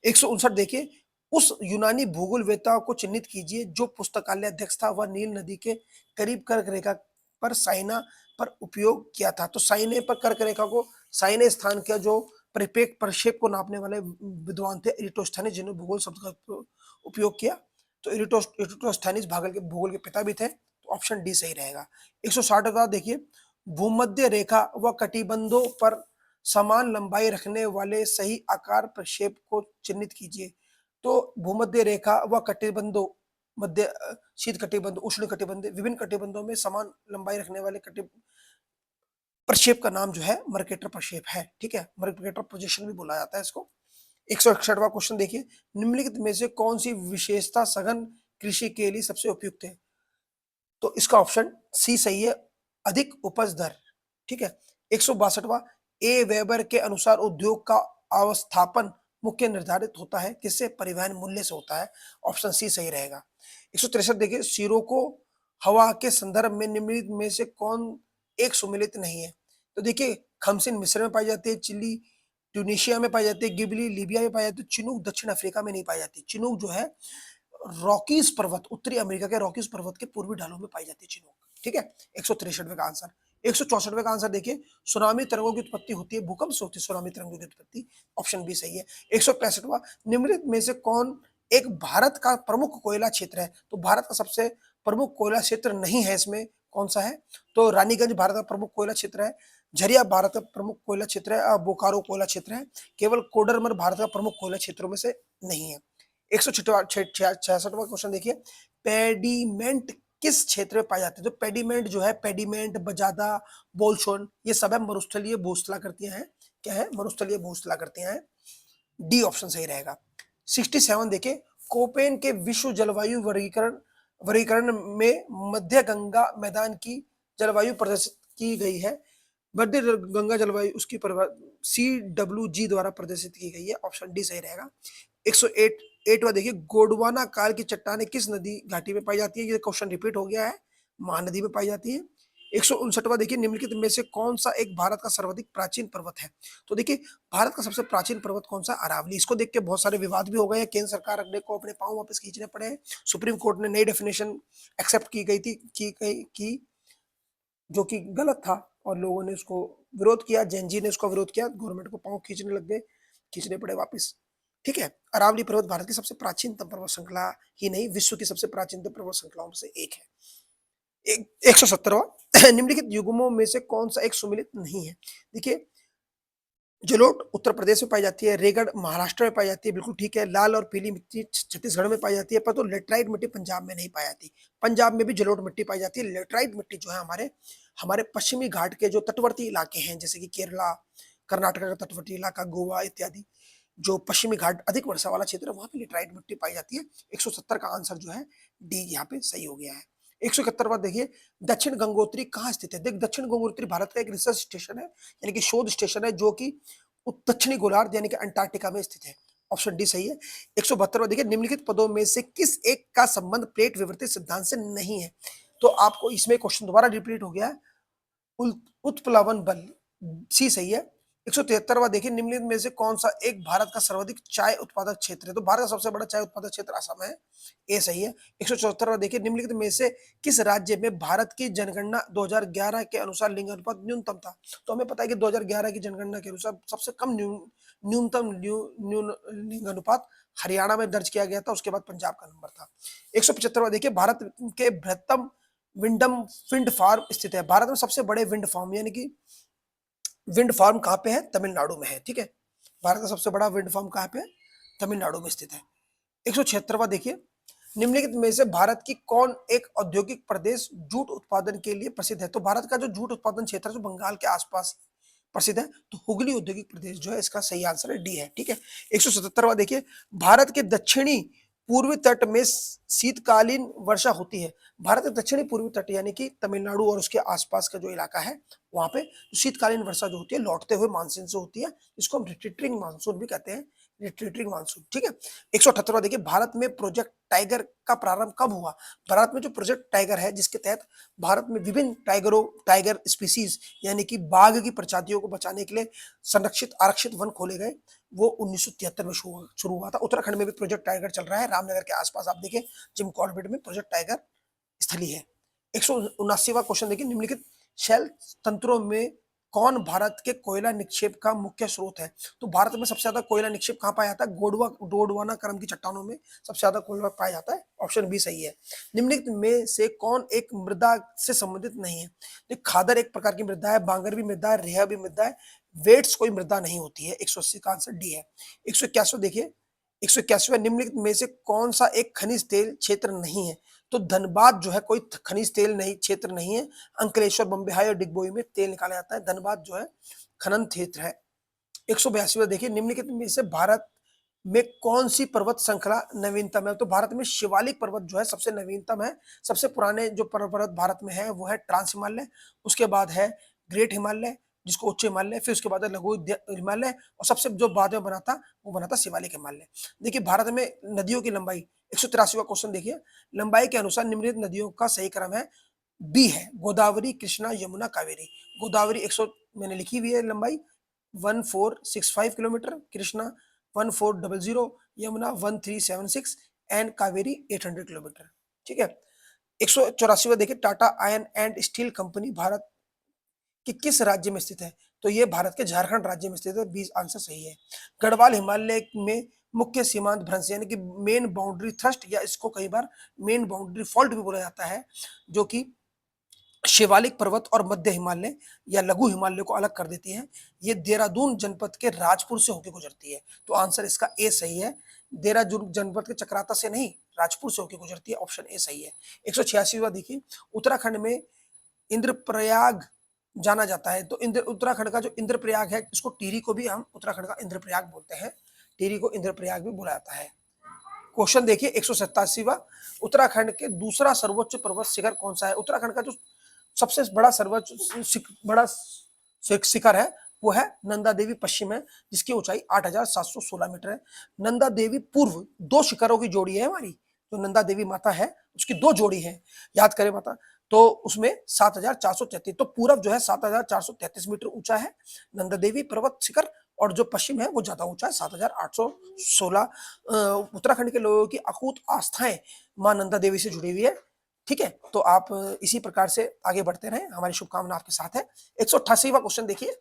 159 देखिए, उस यूनानी भूगोलवेत्ता को चिन्हित कीजिए जो पुस्तकालय अध्यक्ष था, वह नील नदी के करीब कर्क रेखा पर साइना पर उपयोग किया था। तो साइने पर कर्क रेखा को, साइने स्थान का जो परिपेक प्रक्षेप को नापने वाले विद्वान थे इरिटोस्थेनिस, जिन्होंने भूगोल शब्द का उपयोग किया। तो इरिटोस्थेनिस भूगोल के पिता भी थे, तो ऑप्शन डी सही रहेगा। 160 देखिए, भूमध्य रेखा व कटिबंधों पर समान लंबाई रखने वाले सही आकार प्रक्षेप को चिन्हित कीजिए। तो भूमध्य रेखा व कटिबंधों, मध्य शीत कटिबंध, उष्ण कटिबंध, विभिन्न कटिबंधों में समान लंबाई रखने वाले प्रक्षेप का नाम जो है मर्केटर प्रक्षेप है, ठीक है। मर्केटर प्रोजेक्शन भी बोला जाता है इसको। 161वां क्वेश्चन देखिए, निम्नलिखित में से कौन सी विशेषता सघन कृषि के लिए सबसे उपयुक्त है? तो इसका ऑप्शन सी सही है, अधिक उपज दर, ठीक है। 162वां, ए वेबर के अनुसार उद्योग का अवस्थापन मुख्य निर्धारित होता है किससे? परिवहन मूल्य से होता है। ऑप्शन सी सही रहेगा। 163 देखिए, सिरोको हवा के संदर्भ में निम्नलिखित में से कौन एक सुमेलित नहीं है? तो देखिए, खमसिन मिस्र में पाई जाती है, चिली ट्यूनीशिया में पाई जाती है, गिबली लीबिया में पाई जाती है, चिनूक दक्षिण अफ्रीका में नहीं पाई जाती। चिनूक जो है रॉकीज पर्वत, उत्तरी अमेरिका के रॉकीज पर्वत के पूर्वी ढालों में पाई जाती है चिनूक, ठीक है। 163वें का आंसर। 164वें का आंसर देखिए, सुनामी तरंगों की उत्पत्ति होती है, भूकंप से होती है सुनामी तरंगों की उत्पत्ति। ऑप्शन बी सही है। 165वां, निम्नलिखित में से कौन एक भारत का प्रमुख कोयला क्षेत्र है? तो भारत का सबसे प्रमुख कोयला क्षेत्र नहीं है इसमें, कौन सा है? तो रानीगंज भारत का प्रमुख कोयला क्षेत्र है। झरिया भारत का प्रमुख कोयला क्षेत्र है, बोकारो कोयला क्षेत्र है। केवल कोडरमल भारत का प्रमुख कोयला क्षेत्रों में से नहीं है। 166वां क्वेश्चन देखिए, पेडीमेंट किस क्षेत्र में पाए जाते हैं? तो पेडीमेंट जो है, पेडीमेंट, बजादा, बोलशोन, ये सब है मरुस्थलीय भूस्थलाकृतियां हैं। क्या है? मरुस्थलीय भूस्थलाकृतियां हैं। डी ऑप्शन सही रहेगा। 67 देखिए, कोपेन के विश्व जलवायु वर्गीकरण वर्गीकरण में मध्य गंगा मैदान की जलवायु प्रदर्शित की गई है। मध्य गंगा जलवायु उसकी CWG द्वारा प्रदर्शित की गई है। ऑप्शन डी सही रहेगा। 108वां देखिए, गोंडवाना काल की चट्टानें किस नदी घाटी में पाई जाती है? ये क्वेश्चन रिपीट हो गया है, महानदी में पाई जाती है। 159वां देखिए, निम्नलिखित में से कौन सा एक भारत का सर्वाधिक प्राचीन पर्वत है? तो देखिए, भारत का सबसे प्राचीन पर्वत कौन सा? अरावली। इसको देख के बहुत सारे विवाद भी हो गए हैं, केंद्र सरकार को अपने पांव वापस खींचने पड़े हैं। सुप्रीम कोर्ट ने नई डेफिनेशन एक्सेप्ट की गई थी, की जो कि गलत था, और लोगों ने उसको विरोध किया, जैन ने उसका विरोध किया, गवर्नमेंट को पांव खींचने लग गए, खींचने पड़े वापस। ठीक है, अरावली पर्वत भारत की सबसे प्राचीनतम पर्वत श्रृंखला ही नहीं, विश्व की सबसे प्राचीनतम पर्वत श्रृंखलाओं में से एक है। 170वां, निम्नलिखित युग्मों में से कौन सा एक सुमेलित नहीं है? देखिए, जलोढ़ उत्तर प्रदेश में पाई जाती है, रेगड़ महाराष्ट्र में पाई जाती है, बिल्कुल ठीक है। लाल और पीली मिट्टी छत्तीसगढ़ में पाई जाती है, पर तो लेटराइट मिट्टी पंजाब में नहीं पाई जाती। पंजाब में भी जलोढ़ मिट्टी पाई जाती है। लेटराइट मिट्टी जो है हमारे हमारे पश्चिमी घाट के जो तटवर्ती इलाके हैं, जैसे कि केरला, कर्नाटक का तटवर्ती इलाका, गोवा इत्यादि, जो पश्चिमी घाट अधिक वर्षा वाला क्षेत्र है, वहां पे लेटराइट मिट्टी पाई जाती है। 170 का आंसर जो है डी यहाँ पे सही हो गया है। 171 देखिए, दक्षिण गंगोत्री कहाँ स्थित है? देख, दक्षिण गंगोत्री भारत का एक रिसर्च स्टेशन है, यानी कि शोध स्टेशन है, जो कि दक्षिणी गोलार्ध यानी कि अंटार्कटिका में स्थित है। ऑप्शन डी सही है। 172 देखिए, निम्नलिखित पदों में से किस एक का संबंध प्लेट विवर्ती सिद्धांत से नहीं है? तो आपको इसमें क्वेश्चन दोबारा रिपीट हो गया है। उत्प्लावन बल, सी सही है। 173वां देखिए, निम्नलिखित में से कौन सा एक भारत का सर्वाधिक चाय उत्पादक क्षेत्र है? तो भारत का सबसे बड़ा चाय उत्पादक क्षेत्र असम है, ए सही है। 174वां देखिए, निम्नलिखित में से किस राज्य में भारत की जनगणना 2011 के अनुसार लिंग अनुपात न्यूनतम था? तो हमें पता है कि 2011 की जनगणना के अनुसार सबसे कम न्यूनतम न्यून लिंग अनुपात हरियाणा में दर्ज किया गया था, उसके बाद पंजाब का नंबर था। 175वां देखिए, भारत के बृहत्तम विंड फार्म स्थित है। भारत में सबसे बड़े विंड फार्म यानी कि विंड फार्म कहाँ पे है? तमिलनाडु में है। ठीक है, भारत का सबसे बड़ा विंड फार्म कहाँ पे है? तमिलनाडु में स्थित है। 176वां देखिए, निम्नलिखित में से भारत की कौन एक औद्योगिक प्रदेश जूट उत्पादन के लिए प्रसिद्ध है? तो भारत का जो जूट उत्पादन क्षेत्र है, जो बंगाल के आसपास प्रसिद्ध है, तो हुगली औद्योगिक प्रदेश जो है इसका सही आंसर है, डी है। ठीक है, 177वां देखिए, भारत के दक्षिणी पूर्वी तट में शीतकालीन वर्षा होती है। भारत के दक्षिणी पूर्वी तट यानी कि तमिलनाडु और उसके आसपास का जो इलाका है, वहां पे शीतकालीन वर्षा जो होती है लौटते हुए मानसून से होती है, जिसको हम रिट्रीटिंग मानसून भी कहते हैं। Retreating monsoon. ठीक है, 178वां देखिए, भारत में प्रोजेक्ट टाइगर का प्रारंभ कब हुआ? भारत में जो प्रोजेक्ट टाइगर है, जिसके तहत भारत में विभिन्न टाइगर स्पीसीज यानी कि बाघ की प्रजातियों को बचाने के लिए संरक्षित आरक्षित वन खोले गए, वो 1973 में शुरू हुआ था। उत्तराखंड में भी प्रोजेक्ट टाइगर चल रहा है, रामनगर के आसपास आप देखिए जिम कॉर्बेट में प्रोजेक्ट टाइगर स्थली है। 179वां क्वेश्चन देखिए, निम्नलिखित शैल तंत्रों में कौन भारत के कोयला निक्षेप का मुख्य स्रोत है? तो भारत में सबसे ज्यादा कोयला निक्षेप कहाँ पाया जाता है? गोंडवाना क्रम की चट्टानों में सबसे ज्यादा कोयला पाया जाता है। ऑप्शन बी सही है। निम्नलिखित में से कौन एक मृदा से संबंधित नहीं है? तो खादर एक प्रकार की मृदा है, बांगर भी मृदा है, रेहा भी मृदा है, वेट्स कोई मृदा नहीं होती है। 180 का आंसर डी है। 181 देखिए, 181 निम्नलिखित में से कौन सा एक खनिज तेल क्षेत्र नहीं है? तो धनबाद जो है कोई खनिज तेल नहीं क्षेत्र नहीं है। अंकलेश्वर, बम्बे हाई और डिगबोई में तेल निकाला जाता है। धनबाद जो है खनन क्षेत्र है। 182 देखिए, निम्नलिखित में से भारत में कौन सी पर्वत श्रृंखला नवीनतम है? तो भारत में शिवालिक पर्वत जो है सबसे नवीनतम है। सबसे पुराने जो पर्वत भारत में है वो है ट्रांस हिमालय, उसके बाद है ग्रेट हिमालय जिसको उच्च हिमालय, फिर उसके बाद है लघु हिमालय, और सबसे जो बाद में बना था वो बना था शिवालिक हिमालय। देखिए, भारत में नदियों की लंबाई, 183वां क्वेश्चन देखिए, लंबाई के अनुसार निम्नलिखित नदियों का सही क्रम है, बी है, गोदावरी, कृष्णा, यमुना, कावेरी। गोदावरी 100 मैंने लिखी हुई है लंबाई 1465 kilometre, Krishna 1400, Yamuna 1376 and Kaveri 800 kilometre. ठीक है, 184वां देखिए, Tata ion and steel company Bharat कि किस राज्य में स्थित है? तो ये भारत के झारखंड राज्य में स्थित है। 20 आंसर सही है। गढ़वाल हिमालय में मुख्य सीमांत भ्रंश यानी कि मेन बाउंड्री थ्रस्ट, या इसको कई बार मेन बाउंड्री फॉल्ट भी बोला जाता है, जो कि शिवालिक पर्वत और मध्य हिमालय या लघु हिमालय को अलग कर देती है। ये देहरादून जनपद के राजपुर से होकर गुजरती है। तो आंसर इसका ए सही है। देहरादून जनपद के चक्राता से नहीं, राजपुर से होकर गुजरती है। ऑप्शन ए सही है। 186वां देखिए, उत्तराखंड में इंद्रप्रयाग जाना जाता है। तो उत्तराखंड का जो इंद्रप्रयाग है, इसको टिहरी को भी हम उत्तराखंड का इंद्रप्रयाग बोलते हैं। टिहरी को इंद्रप्रयाग भी बोला जाता है। क्वेश्चन देखिए 187वां, उत्तराखंड के दूसरा सर्वोच्च पर्वत शिखर कौन सा है? उत्तराखंड का जो सबसे बड़ा बड़ा शिखर है वो है नंदा देवी पश्चिम है, जिसकी ऊंचाई 8,716 मीटर है। नंदा देवी पूर्व दो शिखरों की जोड़ी है हमारी, जो नंदा देवी माता है उसकी दो जोड़ी है, याद करें माता। तो उसमें 7,433, तो पूरब जो है 7,433 मीटर ऊंचा है नंदा देवी पर्वत शिखर, और जो पश्चिम है वो ज्यादा ऊंचा है 7,816। उत्तराखंड के लोगों की अकूत आस्थाएं मां नंदा देवी से जुड़ी हुई है। ठीक है, तो आप इसी प्रकार से आगे बढ़ते रहें, हमारी शुभकामना आपके साथ है। 188वां क्वेश्चन देखिए,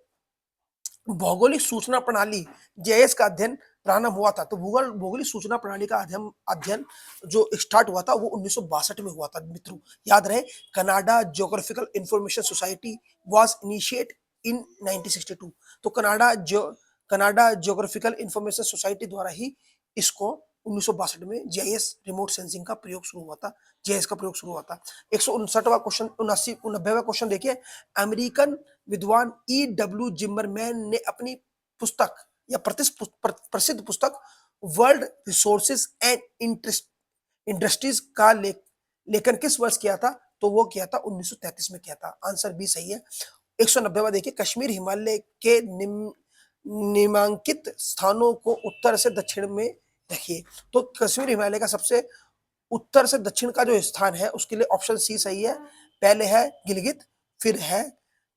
भौगोलिक सूचना प्रणाली जीआईएस का अध्ययन प्रारंभ हुआ था। तो भौगोलिक सूचना प्रणाली का अध्ययन जो स्टार्ट हुआ था वो 1962 में हुआ था मित्रों, याद रहे। Canada geographical information society was initiate in 1962। तो कनाडा ज्योग्राफिकल इंफॉर्मेशन सोसाइटी द्वारा ही इसको 1962 में जीआईएस रिमोट सेंसिंग का प्रयोग शुरू हुआ था, जीआईएस का प्रयोग शुरू हुआ था। 159वां क्वेश्चन, 90वां क्वेश्चन देखिए, अमेरिकन विद्वान E.W. जिम्मरमैन ने अपनी पुस्तक या प्रसिद्ध पुस्तक वर्ल्ड रिसोर्सेज एंड इंडस्ट्रीज का लेखन किस वर्ष किया था? तो वो किया था 1933 में किया था। आंसर बी सही है। 190वां देखिए, कश्मीर हिमालय के निम्नांकित स्थानों को उत्तर से दक्षिण में रखिए। तो कश्मीर हिमालय का सबसे उत्तर से दक्षिण का जो स्थान है उसके लिए ऑप्शन सी सही है। पहले है गिलगित, फिर है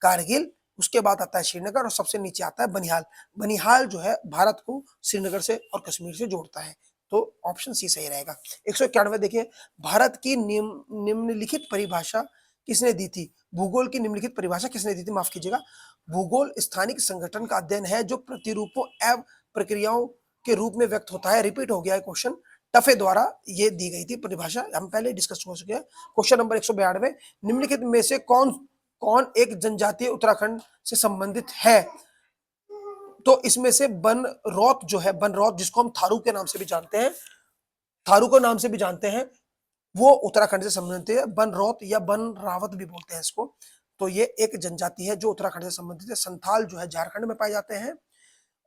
कारगिल, उसके बाद आता है श्रीनगर और सबसे नीचे आता है बनिहाल। बनिहाल जो है भारत को श्रीनगर से और कश्मीर से जोड़ता है। तो ऑप्शन सी सही रहेगा। 191 देखिए, भारत की निम्नलिखित परिभाषा किसने दी थी? भूगोल की निम्नलिखित परिभाषा किसने दी थी, माफ कीजिएगा। भूगोल स्थानिक संगठन का अध्ययन है जो प्रतिरूपों एवं प्रक्रियाओं के रूप में व्यक्त होता है। रिपीट हो गया है क्वेश्चन, टफे द्वारा ये दी गई थी परिभाषा, हम पहले डिस्कस हो चुके हैं। क्वेश्चन नंबर 192, निम्नलिखित में से कौन एक जनजातीय उत्तराखंड से संबंधित है? तो इसमें से बनरौत जो है, बनरौत जिसको हम थारू के नाम से भी जानते हैं, थारू के नाम से भी जानते हैं, वो उत्तराखंड से संबंधित है। बनरौत या बनरावत भी बोलते हैं इसको। तो ये एक जनजाति है जो उत्तराखंड से संबंधित है। संथाल जो है झारखंड में पाए जाते हैं,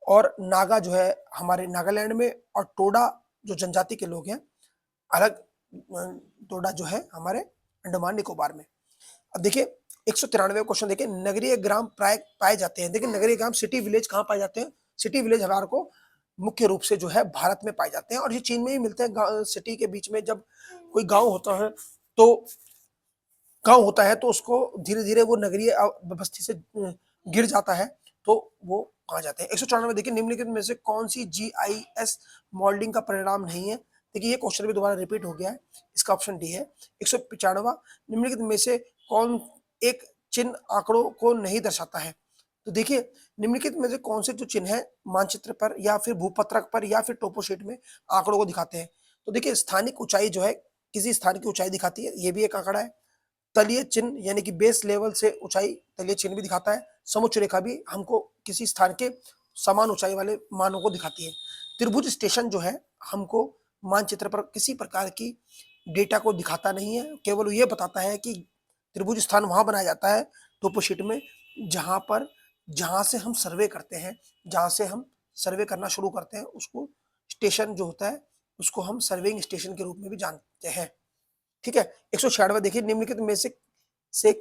और नागा जो है हमारे नागालैंड में, और टोडा जो जनजाति के लोग हैं अलग, टोडा जो है हमारे अंडमान निकोबार में। अब देखिए 193 क्वेश्चन देखिए, नगरीय ग्राम प्राय पाए जाते हैं। देखिए नगरीय ग्राम, सिटी विलेज कहाँ पाए जाते हैं? सिटी विलेज हमारे को मुख्य रूप से जो है भारत में पाए जाते हैं, और ये चीन में ही मिलते हैं। सिटी के बीच में जब कोई गांव होता है तो उसको धीरे धीरे वो नगरीय बस्ती से गिर जाता है, तो वो आ जाते हैं। 194 देखिए, निम्नलिखित में से कौन सी जीआईएस मॉडलिंग का परिणाम नहीं है? देखिए ये क्वेश्चन भी दोबारा रिपीट हो गया है, इसका ऑप्शन डी है। 195, निम्नलिखित में से कौन एक चिन्ह आंकड़ों को नहीं दर्शाता है? तो देखिए निम्नलिखित में से कौन से जो चिन्ह है मानचित्र पर या फिर भूपत्रक पर या फिर टोपोशीट में आंकड़ों को दिखाते हैं? तो देखिए स्थानिक ऊंचाई जो है, किसी स्थान की ऊंचाई दिखाती है, ये भी एक आंकड़ा है। तलीय चिन्ह यानी कि बेस लेवल से ऊंचाई, तलीय चिन्ह भी दिखाता है। समुच्च रेखा भी हमको किसी स्थान के समान ऊंचाई वाले मानों को दिखाती है। त्रिभुज स्टेशन जो है हमको मानचित्र पर किसी प्रकार की डेटा को दिखाता नहीं है, केवल ये बताता है कि त्रिभुज स्थान वहां बनाया जाता है टोपोशीट में जहां से हम सर्वे करते हैं, जहां से हम सर्वे करना शुरू करते हैं, उसको स्टेशन जो होता है उसको हम सर्वेइंग स्टेशन के रूप में भी जानते हैं। ठीक है। 196 देखिए, निम्नलिखित में से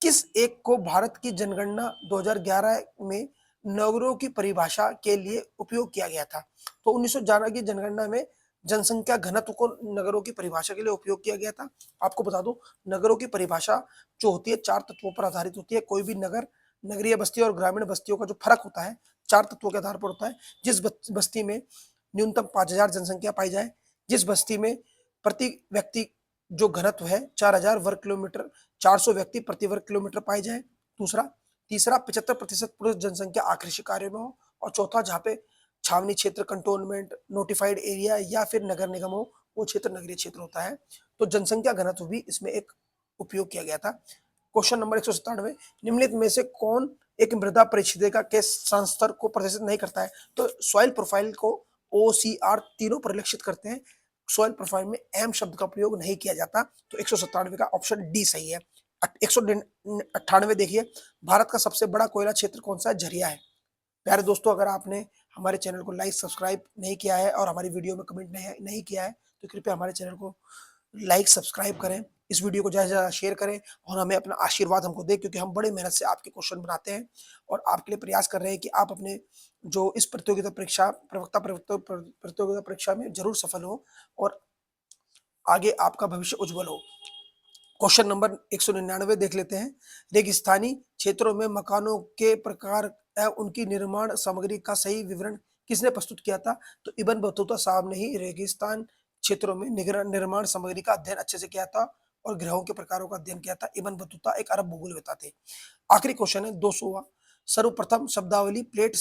किस एक को भारत की जनगणना 2011 में नगरों की परिभाषा के लिए उपयोग किया गया था? तो 1911 की जनगणना में जनसंख्या घनत्व को नगरों की परिभाषा के लिए उपयोग किया गया था। आपको बता दूं, नगरों की परिभाषा जो होती है 4 तत्वों पर आधारित होती है। कोई भी नगर, नगरीय बस्ती और ग्रामीण बस्तियों का जो फर्क होता है 4 तत्वों के आधार पर होता है। जिस बस्ती में न्यूनतम 5000 जनसंख्या पाई जाए, जिस बस्ती में प्रति व्यक्ति जो घनत्व है 4000 वर्ग किलोमीटर, 400 व्यक्ति प्रति वर्ग किलोमीटर पाए जाए। तीसरा 75% पुरुष जनसंख्या आकृषि कार्यों में हो, और चौथा जहाँ पे छावनी क्षेत्र, कंटोनमेंट, नोटिफाइड एरिया या फिर नगर निगम हो, वो क्षेत्र नगरीय क्षेत्र होता है। तो जनसंख्या घनत्व भी इसमें एक उपयोग किया गया था। क्वेश्चन नंबर 197, निम्नलिखित में से कौन एक मृदा परिच्छेदिका के संस्तर को प्रदर्शित नहीं करता है? तो सॉइल प्रोफाइल को OCR तीनों परिलक्षित करते हैं। सॉइल प्रोफाइल में एम शब्द का प्रयोग नहीं किया जाता, तो 197 का ऑप्शन डी सही है। 198 देखिए, भारत का सबसे बड़ा कोयला क्षेत्र कौन सा है? झरिया है। प्यारे दोस्तों, अगर आपने हमारे चैनल को लाइक सब्सक्राइब नहीं किया है और हमारी वीडियो में कमेंट नहीं किया है, तो कृपया हमारे चैनल को लाइक सब्सक्राइब करें, इस वीडियो को ज़्यादा से ज़्यादा शेयर करें और हमें अपना आशीर्वाद हमको दें, क्योंकि हम बड़े मेहनत से आपके क्वेश्चन बनाते हैं और आपके लिए प्रयास कर रहे हैं कि आप अपने जो इस प्रतियोगिता परीक्षा में जरूर सफल हो और आगे आपका भविष्य उज्जवल हो। क्वेश्चन नंबर 199 देख लेते हैं। रेगिस्तानी क्षेत्रों में मकानों के प्रकार एवं उनकी निर्माण सामग्री का सही विवरण किसने प्रस्तुत किया था? तो इब्न बतूता साहब ने ही रेगिस्तान क्षेत्रों में निर्माण सामग्री का अध्ययन अच्छे से किया था और ग्रहों के प्रकारों का अध्ययन किया था। इब्न बतूता एक अरब भूगोलवेत्ता थे। आखिरी क्वेश्चन है 200वां। सर्वप्रथम शब्दावली प्लेट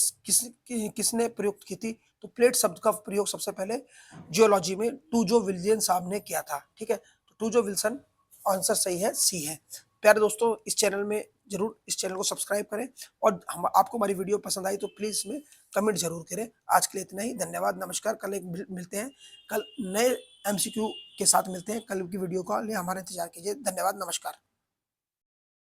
किसने प्रयुक्त की थी? तो प्लेट शब्द का प्रयोग सबसे पहले जियोलॉजी में टूजो विल्सन साहब ने किया था। ठीक है, तो टूजो विल्सन आंसर सही है, सी है। प्यारे दोस्तों, इस चैनल में जरूर इस चैनल को सब्सक्राइब करें और हम आपको हमारी वीडियो पसंद आई तो प्लीज इसमें कमेंट जरूर करें। आज के लिए इतना ही, धन्यवाद, नमस्कार। कल एक मिलते हैं, कल नए MCQ के साथ मिलते हैं। कल की वीडियो का लिए हमारा इंतजार कीजिए। धन्यवाद, नमस्कार।